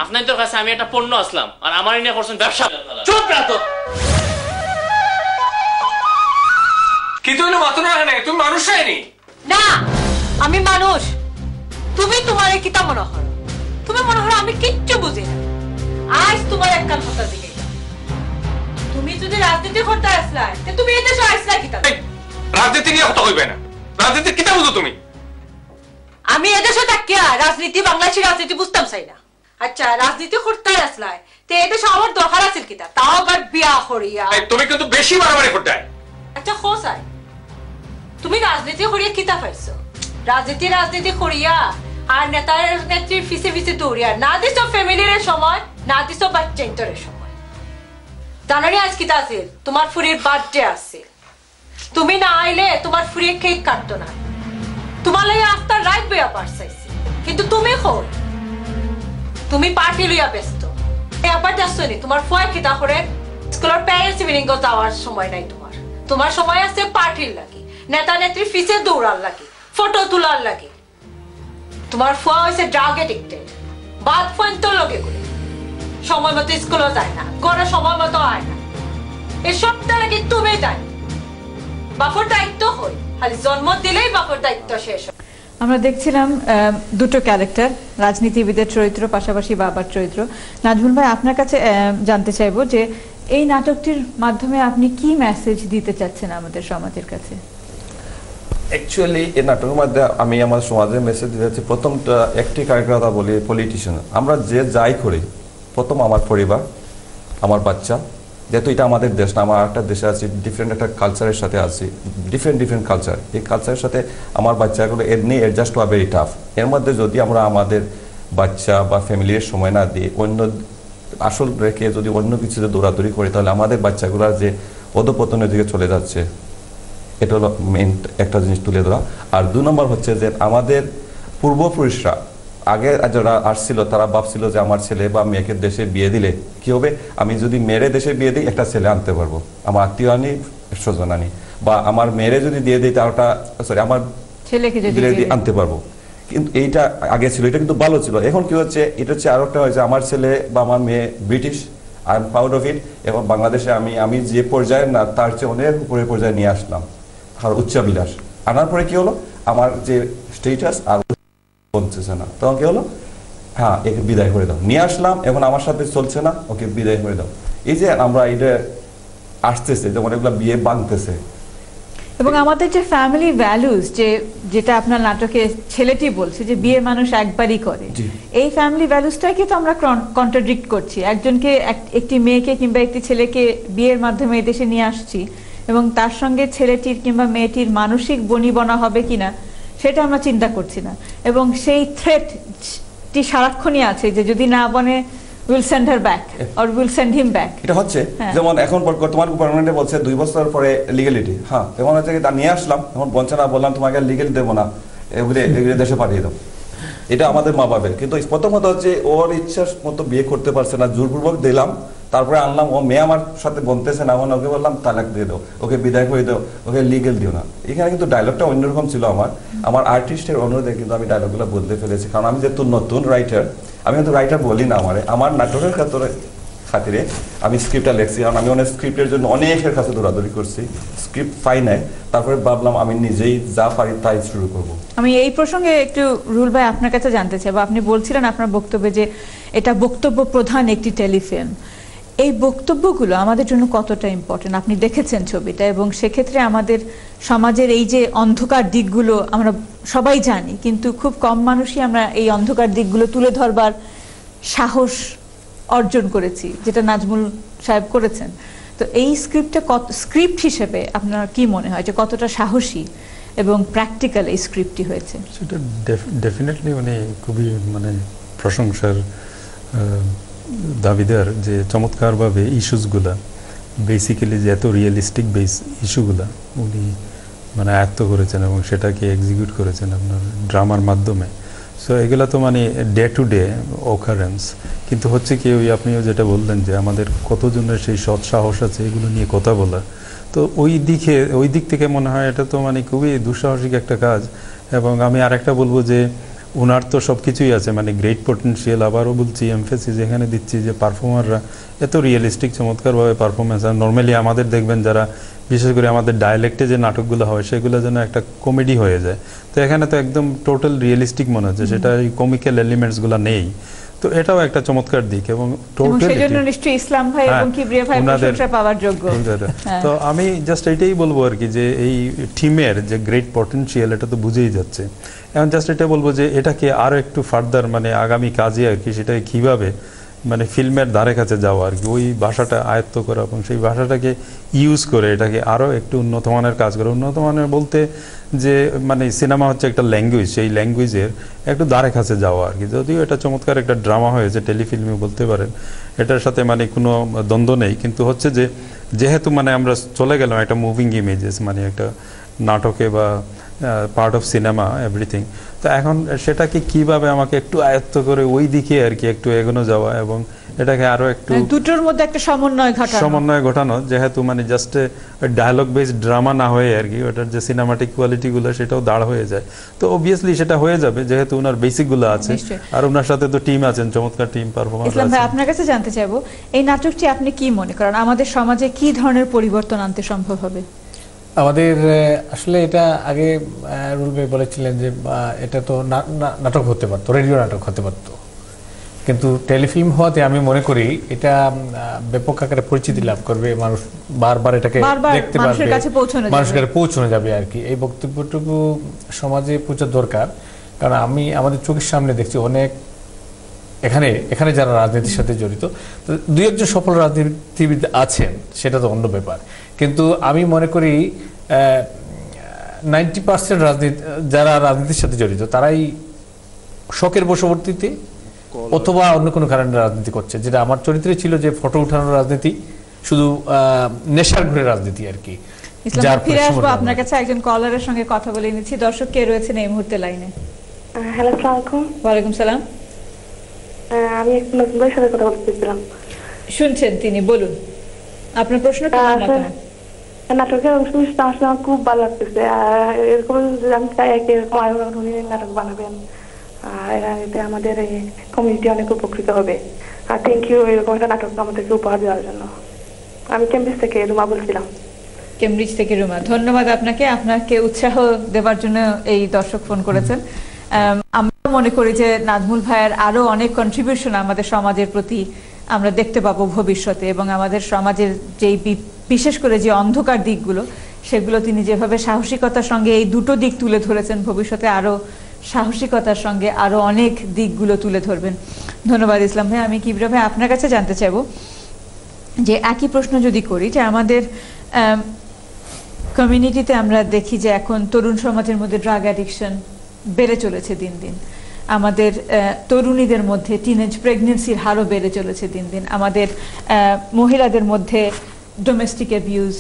আপনাদের কাছে আমি একটা পণ্য আসলাম আর আমার নিয়ে করছেন ব্যবসা চুপ রাখো কি তুই মাত্র না তুমি মানুষ হয়নি না আমি মানুষ তুমি তোমার কিতা মনে হয় তুমি মনে হয় আমি কিচ্ছু বুঝি না আজ তোমার একটা কথা দিকে তুমি যদি রাজনীতি করতে আসলাই তে তুমি এই দেশে আসলাই কিতা রাজনীতি নিয়ে কথা কইবে না রাজনীতি কিতা বুঝো তুমি আমি এই দেশে থাকিয়া রাজনীতি বাংলাদেশের রাজনীতি বুঝতাম চাই না আচ্ছা রাজনীতি করতে আসলাই তে এই দেশে আমার দরকার আছে কিতা তাও আবার বিয়া করিয়া তুমি কিন্তু বেশি বাড়াবাড়ি করতে আচ্ছা খোসাই তুমি রাজনীতি করিয়া কিতা পাইছো রাজনীতি করিয়া আর নেতার নেত্রীর ফিসে ফিসে দৌড়িয়া না দিস ফ্যামিলির সময় না দিস বাচ্চা ইন্টারের সময় জানানি আজ কিতা আছে তোমার ফুরির বার্থডে আছে তুমি না আইলে তোমার ফুরিয়ে কেক কাটতো না তোমার লাগে আফটার রাইট বইয়া পারছাইছি কিন্তু তুমি কই তুমি পার্টি লইয়া ব্যস্ত একবার যাচ্ছো নি তোমার ফয় কিতা করে স্কুলের প্যারেন্টস মিটিং যাওয়ার সময় নাই তোমার সময় আছে পার্টির লাগি নেতা নেত্রী ফিসে দৌড়ার লাগি ফটো তোলার লাগি তোমার ফুয়া হয়েছে ড্রাগ এডিক্টেড বাদ ফোন তো লগে করে সময় মতো স্কুলে যায় না ঘরে সময় মতো আয় না এসব নাকি তুমি যাই বাপর দায়িত্ব হই খালি জন্ম দিলেই বাপর দায়িত্ব শেষ হয় আমরা দেখছিলাম দুটো ক্যারেক্টার রাজনীতিবিদের চরিত্র পাশাপাশি বাবার চরিত্র নাজমুল ভাই আপনার কাছে জানতে চাইবো যে এই নাটকটির মাধ্যমে আপনি কি মেসেজ দিতে চাচ্ছেন আমাদের সমাজের কাছে অ্যাকচুয়ালি এই নাটকের মধ্যে আমি আমার সমাজের মেসেজ দিতে চাচ্ছি প্রথমটা একটি ক্যারেক্টার বলি পলিটিশিয়ান আমরা যে যাই করি প্রথম আমার পরিবার আমার বাচ্চা যেহেতু এটা আমাদের দেশ না আমার একটা দেশে আছি ডিফারেন্ট একটা কালচারের সাথে আছি ডিফারেন্ট কালচার এই কালচারের সাথে আমার বাচ্চাগুলো এমনি অ্যাডজাস্ট হওয়া ভেরি টাফ এর মধ্যে যদি আমরা আমাদের বাচ্চা বা ফ্যামিলির সময় না দিয়ে অন্য আসল রেখে যদি অন্য কিছুতে দৌড়াদৌড়ি করি তাহলে আমাদের বাচ্চাগুলো যে অধপতনের দিকে চলে যাচ্ছে এটা হলো মেন একটা জিনিস তুলে ধরা আর 2 নম্বর হচ্ছে যে আমাদের পূর্বপুরুষরা আগে যারা আসছিল তারা ভাবছিল যে আমার ছেলে বা মেয়েকে দেশে বিয়ে দিলে কি হবে আমি যদি মেয়েরে দেশে বিয়ে দিই একটা ছেলে আনতে পারবো আমার আত্মীয় আনি স্বজন আনি বা আমার মেয়েরে যদি দিয়ে দিই তাহলে সরি আমার ছেলেকে যদি আনতে পারবো কিন্তু এইটা আগে ছিল এটা কিন্তু ভালো ছিল এখন কি হচ্ছে এটা হচ্ছে আরো একটা হয়েছে আমার ছেলে বা আমার মেয়ে British I am proud of it এবং বাংলাদেশে আমি যে পর্যায়ে না তার চেয়ে অনেক উপরের পর্যায়ে নিয়ে আসলাম আর উচ্চাবিলাস আনার পরে কি হলো আমার যে স্টেটাস আর বলতেছে না তখন কি হলো হ্যাঁ একে বিদায় করে দাও নিয়ে আসলাম এখন আমার সাথে চলছে না ওকে বিদায় করে দাও এই যে আমরা এটা আসতেছে যেমন এগুলো বিয়ে বাঁধতেছে এবং আমাদের যে ফ্যামিলি ভ্যালুজ যেটা আপনার নাটকে ছেলেটি বলছে যে বিয়ে মানুষ একবারই করে এই ফ্যামিলি ভ্যালুজটাকে তো আমরা কন্ট্রাডিক্ট করছি একজনকে একটি মেয়েকে কিংবা একটি ছেলেকে বিয়ের মাধ্যমে এদেশে নিয়ে আসছি এবং তার সঙ্গে ছেলেটির কিংবা মেয়েটির মানসিক বনিবনা হবে কিনা সেটা আমরা চিন্তা করছি না এবং সেই থ্রেটটি সারাক্ষণই আছে যে যদি না বনে will send her back or will send him back এটা হচ্ছে যেমন এখন বর্তমান গভর্নমেন্টে বলছে 2 বছর পরে লিগ্যালিটি হ্যাঁ এখন হচ্ছে তা নিয়ে আসলাম এখন বলছে না বললাম তোমাকে লিগ্যাল দেবো না এগুলো দেশে পাঠিয়ে দাও এটা আমাদের মা বাবার কিন্তু প্রথমত হচ্ছে ওর ইচ্ছার মতো বিয়ে করতে পারছে না জোরপূর্বক দিলাম তারপরে আনলাম ও মেয়ে আমার সাথে বলতেছে না ওকে বললাম তালাক দিয়ে দাও ওকে বিদায় করে দাও ওকে লিগেল দিও না এখানে কিন্তু ডায়লগটা অন্যরকম ছিল আমার আর্টিস্টের অনুরোধে কিন্তু আমি ডায়লগগুলো বলতে ফেলেছি কারণ আমি যেহেতু নতুন রাইটার আমি কিন্তু রাইটার বলি না আমার নাটকের খাতিরে আমি স্ক্রিপ্টটা লিখছি কারণ আমি অনেক স্ক্রিপ্টের জন্য অনেকের কাছে দৌড়াদৌড়ি করছি স্ক্রিপ্ট পাই নাই তারপরে ভাবলাম আমি নিজেই যা পারি তাই শুরু করব আমি এই প্রসঙ্গে একটু রুল ভাই আপনার কাছে জানতে চাই বা আপনি বলছিলেন আপনার বক্তব্যে যে এটা বক্তব্য প্রধান একটি টেলিফিল্ম এই বক্তব্যগুলো আমাদের জন্য কতটা ইম্পর্টেন্ট আপনি দেখেছেন ছবিটা এবং সেক্ষেত্রে আমাদের সমাজের এই যে অন্ধকার দিকগুলো আমরা সবাই জানি কিন্তু খুব কম মানুষই আমরা এই অন্ধকার দিকগুলো তুলে ধরবার সাহস অর্জন করেছি যেটা নাজমুল সাহেব করেছেন তো এই স্ক্রিপ্ট হিসেবে আপনার কি মনে হয় যে কতটা সাহসী এবং প্র্যাকটিক্যাল এই স্ক্রিপ্টটি হয়েছে সেটা ডেফিনেটলি মানে খুবই মানে প্রশংসার দাবিদার যে চমৎকারভাবে ইস্যুসগুলা বেসিক্যালি যে এত রিয়েলিস্টিক বেস ইস্যুগুলা উনি মানে আয়ত্ত করেছেন এবং সেটাকে এক্সিকিউট করেছেন আপনার ড্রামার মাধ্যমে। সো এগুলো তো মানে ডে টু ডে অকারেন্স, কিন্তু হচ্ছে কি ওই আপনিও যেটা বললেন যে আমাদের কতজনের সেই সৎ সাহস আছে এগুলো নিয়ে কথা বলা, তো ওই দিক থেকে মনে হয় এটা তো মানে খুবই দুঃসাহসিক একটা কাজ। এবং আমি আরেকটা বলবো যে ওনার তো সব কিছুই আছে, মানে গ্রেট পটেনশিয়াল। আবারও বলছি, এমফেসিস এখানে দিচ্ছি যে পারফর্মাররা এত রিয়েলিস্টিক চমৎকারভাবে পারফরমেন্স। আর নর্মালি আমাদের দেখবেন যারা বিশেষ করে আমাদের ডায়ালেক্টে যে নাটকগুলো হয় সেগুলো যেন একটা কমেডি হয়ে যায়, তো এখানে তো একদম টোটাল রিয়েলিস্টিক মনে হচ্ছে, সেটা এই কমিক্যাল এলিমেন্টসগুলো নেই। তো এটাও একটা চমৎকার দিক এবং সেজন্য নিশ্চয়ই ইসলাম ভাই এবং কিবরিয়া ভাই প্রশংসা পাওয়ার যোগ্য। তো আমি জাস্ট এটাই বলবো আর কি যে এই টিমের যে গ্রেট পটেনশিয়াল এটা তো বুঝেই যাচ্ছে। এখন জাস্ট এটা বলবো যে এটাকে আরো একটু ফার্দার মানে আগামী কাজে আর কি সেটাকে কিভাবে মানে ফিল্মের ধারে কাছে যাওয়া আর কি, ওই ভাষাটা আয়ত্ত করা এবং সেই ভাষাটাকে ইউজ করে এটাকে আরও একটু উন্নত মানের কাজ করা। উন্নত মানের বলতে যে মানে সিনেমা হচ্ছে একটা ল্যাঙ্গুয়েজ, সেই ল্যাঙ্গুয়েজের একটু ধারে কাছে যাওয়া আর কি। যদিও এটা চমৎকার একটা ড্রামা হয়েছে, টেলিফিল্মে বলতে পারেন, এটার সাথে মানে কোনো দ্বন্দ্ব নেই, কিন্তু হচ্ছে যে যেহেতু মানে আমরা চলে গেলাম একটা মুভিং ইমেজেস, মানে একটা নাটকে বা পার্ট অফ সিনেমা এভরিথিং, তো এখন সেটাকে কিভাবে আমাকে একটু আয়ত্ত করে ওই দিকে আর কি একটু এগোনো যাওয়া এবং এটাকে আরো একটু দুটোর মধ্যে একটা সমন্বয় ঘটানো, যেহেতু মানে জাস্ট ডায়ালগ বেসড ড্রামা না হয়ে আর কি ওটার যে সিনেমাটিক কোয়ালিটি গুলো সেটাও দাঁড় হয়ে যায়। তো অবভিয়াসলি সেটা হয়ে যাবে যেহেতু ওনার বেসিক গুলো আছে, আর ওনার সাথে তো টিম আছেন, চমৎকার টিম পারফরম্যান্স আছে। ইসলাম ভাই, আপনার কাছে জানতে চাইবো এই নাটকটি আপনি কি মনে করেন আমাদের সমাজে কি ধরনের পরিবর্তন আনতে সম্ভব হবে? আমাদের আসলে এটা আগে রুল ভাই বলেছিলেন যে এটা তো নাটক হতে পারতো, রেডিও নাটক হতে পারতো, কিন্তু টেলিফিল্ম হওয়াতে আমি মনে করি এটা ব্যাপক আকারে পরিচিতি লাভ করবে, মানুষ বারবার এটাকে দেখতে পারবে, মানুষের কাছে পৌঁছানো যাবে আর কি। এই বক্তব্যটুকু সমাজে পৌঁছা দরকার, কারণ আমি আমাদের চোখের সামনে দেখছি অনেক এখানে যারা রাজনীতির সাথে জড়িত, তো দুই একজন সফল রাজনীতিবিদ আছেন সেটা তো অন্য ব্যাপার, কিন্তু আমি মনে করি 90% যারা রাজনীতির সাথে জড়িত তারাই শখের বশবর্তীতে অথবা অন্য কোনো কারণে রাজনীতি করছে, যেটা আমার চরিত্রে ছিল যে ফটো উঠানোর রাজনীতি, শুধু নেশার ঘুরে রাজনীতি আর কি। ফিরে আসবো আপনার কাছে, একজন কলারের সঙ্গে কথা বলে নিচ্ছি। দর্শক কে রয়েছেন এই মুহূর্তে লাইনে? হ্যালো, আসসালামু আলাইকুম। ওয়ালাইকুম সালাম। আমি একটু নতুন ভাইয়ের সাথে কথা বলতে চাইছিলাম। শুনছেন তিনি, বলুন আপনার প্রশ্ন। নাটকের অংশবিশেষ আসলে আমার খুব ভালো লাগতেছে, এরকম আমি চাই এরকম আরো নাটক বানাবেন, এতে আমাদের এই কমিউনিটি অনেক উপকৃত হবে। আর থ্যাংক ইউ এরকম একটা নাটক আমাদেরকে উপহার দেওয়ার জন্য। আমি কেমব্রিজ থেকে রুমা বলছিলাম। কেমব্রিজ থেকে রুমা, ধন্যবাদ আপনাকে উৎসাহ দেওয়ার জন্য এই দর্শক ফোন করেছেন। আমরা মনে করি যে নাজমুল ভাইয়ের আরো অনেক কন্ট্রিবিউশন আমাদের সমাজের প্রতি আমরা দেখতে পাবো ভবিষ্যতে, এবং আমাদের সমাজের যেই বিশেষ করে যে অন্ধকার দিকগুলো সেগুলো তিনি যেভাবে সাহসিকতার সঙ্গে এই দুটো দিক তুলে ধরেছেন, ভবিষ্যতে আরো সাহসিকতার সঙ্গে আরো অনেক দিকগুলো তুলে ধরবেন। ধন্যবাদ ইসলাম ভাই। আমি কিবরিয়া ভাই আপনার কাছে জানতে চাইবো যে একই প্রশ্ন যদি করি, যে আমাদের কমিউনিটিতে আমরা দেখি যে এখন তরুণ সমাজের মধ্যে ড্রাগ অ্যাডিকশন বেড়ে চলেছে দিন দিন, আমাদের তরুণীদের মধ্যে টিনেজ প্রেগনেন্সির হারও বেড়ে চলেছে দিন দিন, আমাদের মহিলাদের মধ্যে ডোমেস্টিক অ্যাবিউজ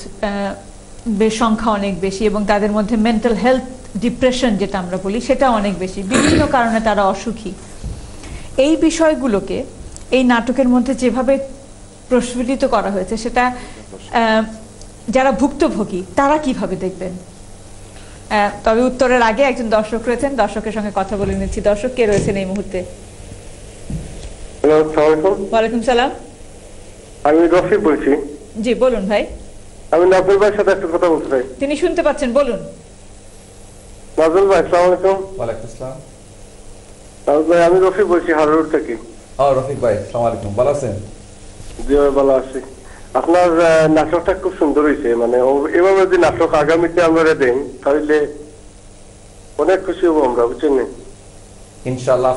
সংখ্যা অনেক বেশি, এবং তাদের মধ্যে মেন্টাল হেলথ ডিপ্রেশন যেটা আমরা বলি সেটা অনেক বেশি, বিভিন্ন কারণে তারা অসুখী। এই বিষয়গুলোকে এই নাটকের মধ্যে যেভাবে প্রস্ফুটিত করা হয়েছে সেটা যারা ভুক্তভোগী তারা কিভাবে দেখবেন? তবে উত্তরের আগে একজন দর্শক রয়েছেন, দর্শকের সঙ্গে কথা বলে নিচ্ছি। দর্শক কে রয়েছেন এই মুহূর্তে? ওয়ালাইকুম সালাম। আমি রফিক বলছি। জি বলুন ভাই। আমি নাজমুল ভাইয়ের সাথে একটা কথা বলতে চাই। তিনি শুনতে পাচ্ছেন, বলুন। নাজমুল ভাই, আসসালামু আলাইকুম। ওয়ালাইকুম আসসালাম। নাজমুল ভাই, আমি রফিক বলছি হারোড থেকে। রফিক ভাই, আসসালামু আলাইকুম, ভালো আছেন? জি ভাই, ভালো আছি। আপনার নাটকটা খুব সুন্দর হয়েছে, মানে এভাবে যদি নাটক আগামীতে আমরা দেন তাহলে অনেক খুশি হবো আমরা, বুঝছেন? ইনশাআল্লাহ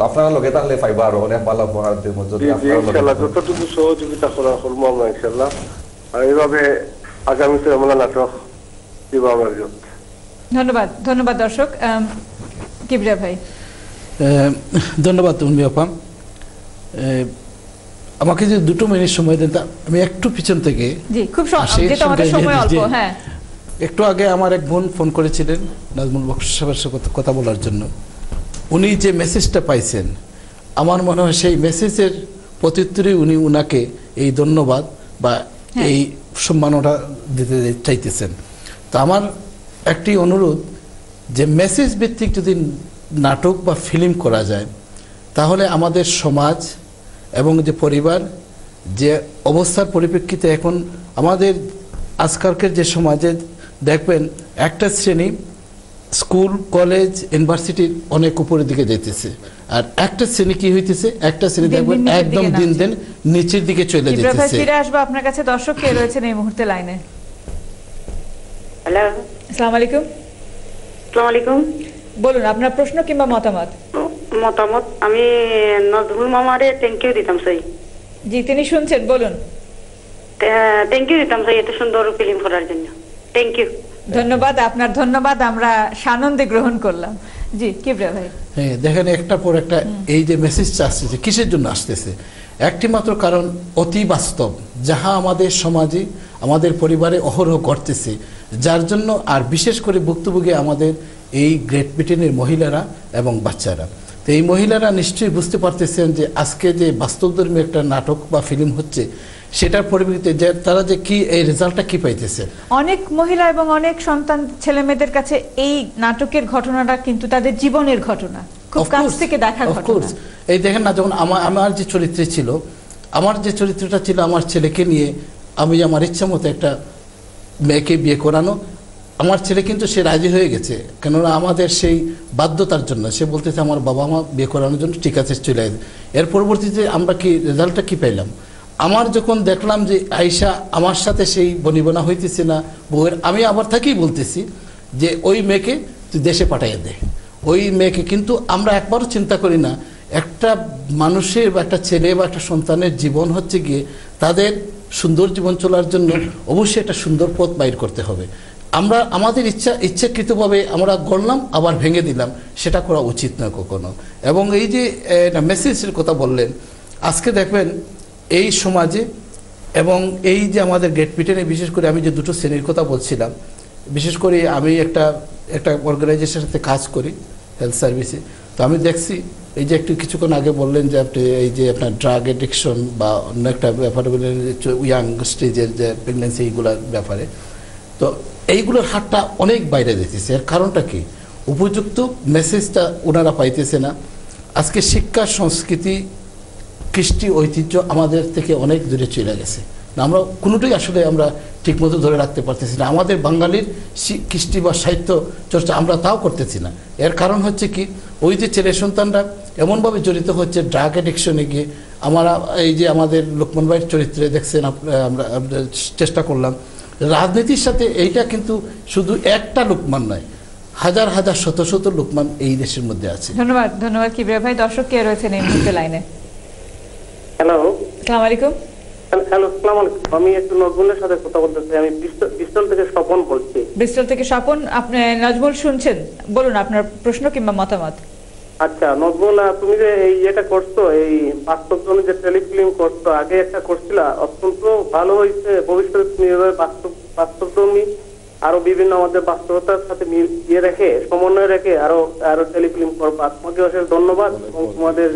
আপনারা লোকে তাহলে পাইবা আরো অনেক ভালো উপহার দেব, যদি ইনশাআল্লাহ যতটুকু সহযোগিতা করা করবো আমরা ইনশাআল্লাহ। আর এইভাবে আগামীতে আমরা নাটক দিব আমরা। ধন্যবাদ। ধন্যবাদ দর্শক। কিবরিয়া ভাই। ধন্যবাদ উর্মি আপা। আমাকে যে 2 মিনিট সময় দেন, আমি একটু পিছন থেকে একটু আগে আমার এক বোন ফোন করেছিলেন নাজমুল বক্স সাহেবের সাথে কথা বলার জন্য। উনি যে মেসেজটা পাইছেন, আমার মনে হয় সেই মেসেজের প্রত্যুত্তরে উনি উনাকে এই ধন্যবাদ বা এই সম্মাননা দিতে চাইতেছেন। তো আমার একটি অনুরোধ যে মেসেজ ভিত্তিক যদি নাটক বা ফিল্ম করা যায়, তাহলে আমাদের সমাজ এবং যে পরিবার যে অবস্থার পরিপ্রেক্ষিতে এখন আমাদের আজকালকের যে সমাজে দেখবেন একটা শ্রেণী স্কুল কলেজ ইউনিভার্সিটির অনেক উপরের দিকে যেতেছে, আর একটা শ্রেণী কি হইতেছে, একটা শ্রেণী দেখবেন একদম দিন দিন নিচের দিকে চলে যেতেছে। ফিরে আসবো আপনার কাছে, দর্শক কে রয়েছেন এই মুহূর্তে লাইনে? হ্যালো, আসসালামু আলাইকুম। আসসালামু আলাইকুম। বলুন আপনার প্রশ্ন কিংবা মতামত। মতামত আমি নজরুল মামারে থ্যাংক ইউ দিতাম চাই। জি, তিনি শুনছেন, বলুন। থ্যাংক ইউ দিতাম চাই এত সুন্দর ফিল্ম করার জন্য। Thank you. ধন্যবাদ, আপনার ধন্যবাদ আমরা সানন্দে গ্রহণ করলাম। জি কিবরিয়া ভাই। হ্যাঁ, দেখেন একটা পর একটা এই যে মেসেজটা আসতেছে কিসের জন্য আসতেছে, একটি মাত্র কারণ অতি বাস্তব, যাহা আমাদের সমাজে আমাদের পরিবারে অহরহ ঘটতেছে, যার জন্য আর বিশেষ করে ভুক্তভোগী আমাদের এই গ্রেট ব্রিটেনের মহিলারা এবং বাচ্চারা। তো এই মহিলারা নিশ্চয়ই বুঝতে পারতেছেন যে আজকে যে বাস্তবধর্মী একটা নাটক বা ফিল্ম হচ্ছে, সেটার পরিপ্রেক্ষিতে যে তারা যে কি এই রেজাল্টটা কি পাইতেছে। অনেক মহিলা এবং অনেক সন্তান ছেলে মেয়েদের কাছে এই নাটকের ঘটনাটা কিন্তু তাদের জীবনের ঘটনা, খুব কাছ থেকে দেখা ঘটনা। এই দেখেন না, যখন আমার যে চরিত্রে ছিল, আমার যে চরিত্রটা ছিল আমার ছেলেকে নিয়ে, আমি আমার ইচ্ছা মতো একটা মেয়েকে বিয়ে করানো, আমার ছেলে কিন্তু সে রাজি হয়ে গেছে, কেননা আমাদের সেই বাধ্যতার জন্য সে বলতেছে আমার বাবা মা বিয়ে করানোর জন্য ঠিক আছে চলে আসে। এর পরবর্তীতে আমরা কি রেজাল্টটা কি পাইলাম, আমার যখন দেখলাম যে আয়শা আমার সাথে সেই বনিবনা হইতেছে না বউয়ের, আমি আবার থেকেই বলতেছি যে ওই মেয়েকে তুই দেশে পাঠাইয়া দে, ওই মেয়েকে। কিন্তু আমরা একবারও চিন্তা করি না একটা মানুষের বা একটা ছেলে বা একটা সন্তানের জীবন হচ্ছে গিয়ে তাদের সুন্দর জীবন চলার জন্য অবশ্যই একটা সুন্দর পথ বাইর করতে হবে। আমরা আমাদের ইচ্ছাকৃতভাবে আমরা গড়লাম আবার ভেঙে দিলাম, সেটা করা উচিত নয় কখনো। এবং এই যে মেসেজের কথা বললেন, আজকে দেখবেন এই সমাজে এবং এই যে আমাদের গ্রেট ব্রিটেনে বিশেষ করে আমি যে দুটো শ্রেণীর কথা বলছিলাম, বিশেষ করে আমি একটা অর্গানাইজেশনের সাথে কাজ করি হেলথ সার্ভিসে। তো আমি দেখছি এই যে একটু কিছুক্ষণ আগে বললেন যে আপনি এই যে আপনার ড্রাগ এডিকশন বা অন্য একটা ব্যাপারে বললেন ইয়াং স্টেজের যে প্রেগনেন্সি, এইগুলোর ব্যাপারে, তো এইগুলোর হারটা অনেক বাইরে যেতেছে। এর কারণটা কি, উপযুক্ত মেসেজটা ওনারা পাইতেছে না। আজকে শিক্ষা সংস্কৃতি কৃষ্টি ঐতিহ্য আমাদের থেকে অনেক দূরে চলে গেছে, আমরা কোনোটাই আসলে আমরা ঠিকমতো ধরে রাখতে পারতেছি না। আমাদের বাঙালির কৃষ্টি বা সাহিত্য চর্চা আমরা তাও করতেছি না। এর কারণ হচ্ছে কি, ওই যে ছেলে সন্তানরা এমনভাবে জড়িত হচ্ছে ড্রাগ অ্যাডিকশনে গিয়ে। আমরা এই যে আমাদের লোকমান ভাইয়ের চরিত্রে দেখছেন, আমরা চেষ্টা করলাম রাজনীতির সাথে, এইটা কিন্তু শুধু একটা লোকমান নয়, হাজার হাজার শত শত লোকমান এই দেশের মধ্যে আছে। ধন্যবাদ, ধন্যবাদ কিবরিয়া ভাই। দর্শক কে রয়েছেন এই মুহূর্তে লাইনে? হ্যালো, আসসালামু আলাইকুম। হ্যালো, আসসালামু আলাইকুম। আমি একটু নজরুলের সাথে কথা বলতে চাই। আমি ব্রিস্টল থেকে স্বপন বলছি। ব্রিস্টল থেকে স্বপন, আপনি নজরুল শুনছেন, বলুন আপনার প্রশ্ন কিংবা মতামত। আচ্ছা নজরুল, তুমি যে এই এটা করছো, এই বাস্তবধর্মী যে টেলিফিল্ম করছো, আগে একটা করছিলা, অত্যন্ত ভালো হয়েছে। ভবিষ্যতে তুমি বাস্তবধর্মী আরো বিভিন্ন আমাদের বাস্তবতার সাথে ইয়ে রেখে, সমন্বয় রেখে আরো টেলিফিল্ম করবা। তোমাকে অশেষ ধন্যবাদ এবং তোমাদের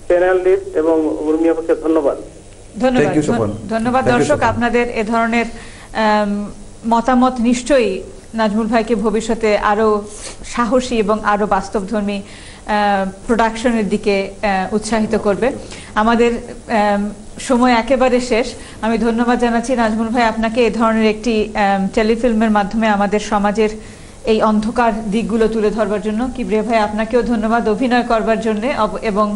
চ্যানেল লিস্ট এবং উর্মিয়াকে ধন্যবাদ। ধন্যবাদ। দর্শক, আপনাদের এ ধরনের মতামত নিশ্চয়ই নাজমুল ভাইকে ভবিষ্যতে আরো সাহসী এবং আরো বাস্তবধর্মী প্রোডাকশনের দিকে উৎসাহিত করবে। আমাদের সময় একেবারে শেষ। আমি ধন্যবাদ জানাচ্ছি নাজমুল ভাই আপনাকে এ ধরনের একটি টেলিফিল্মের মাধ্যমে আমাদের সমাজের এই অন্ধকার দিকগুলো তুলে ধরবার জন্য। কিবরিয়া ভাই আপনাকেও ধন্যবাদ অভিনয় করবার জন্য এবং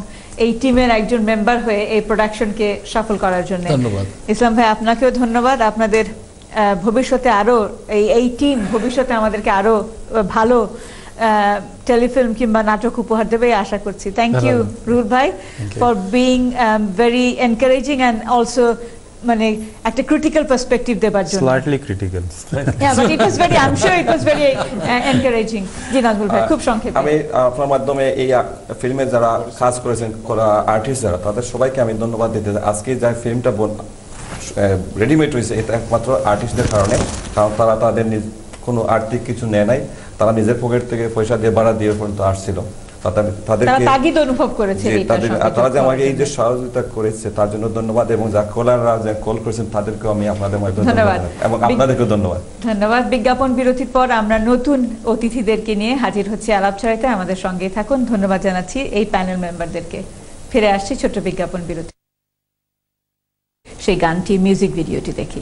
এই টিমের একজন মেম্বার হয়ে এই প্রোডাকশনকে সফল করার জন্য। ইসলাম ভাই আপনাকেও ধন্যবাদ। আপনাদের ভবিষ্যতে আরো এই টিম ভবিষ্যতে আমাদেরকে আরো ভালো টেলিফিল্ম কিংবা নাটক উপহার দেবে আশা করছি। থ্যাংক ইউ রুল ভাই for being very encouraging and also মানে একটা ক্রিটিক্যাল পার্সপেক্টিভ দেবার জন্য। Slightly critical. Yeah, but it was very, I'm sure it was very encouraging. জি নাজমুল ভাই খুব সংক্ষেপে। আমি আপনার মাধ্যমে এই ফিল্মে যারা কাজ করেছেন, আর্টিস্ট যারা, তাদের সবাইকে আমি ধন্যবাদ দিতে চাই। আজকে যে ফিল্মটা রেডিমেড হয়েছে এটা একমাত্র আর্টিস্টদের কারণে, কারণ তারা তাদের কোনো আর্থিক কিছু নেয় নাই, তারা নিজের পকেট থেকে পয়সা দিয়ে ভাড়া দিয়ে পর্যন্ত আসছিল। তারা তাগিদ অনুভব করেছে, তারা যে আমাকে এই যে সহযোগিতা করেছে তার জন্য ধন্যবাদ, এবং যা কলাররা যে কল করেছেন তাদেরকেও আমি আপনাদের মাধ্যমে ধন্যবাদ এবং আপনাদেরকেও ধন্যবাদ। ধন্যবাদ। বিজ্ঞাপন বিরতির পর আমরা নতুন অতিথিদেরকে নিয়ে হাজির হচ্ছি আলাপচারিতে, আমাদের সঙ্গেই থাকুন। ধন্যবাদ জানাচ্ছি এই প্যানেল মেম্বারদেরকে। ফিরে আসছি ছোট্ট বিজ্ঞাপন বিরতি, সেই গানটি মিউজিক ভিডিওটি দেখি।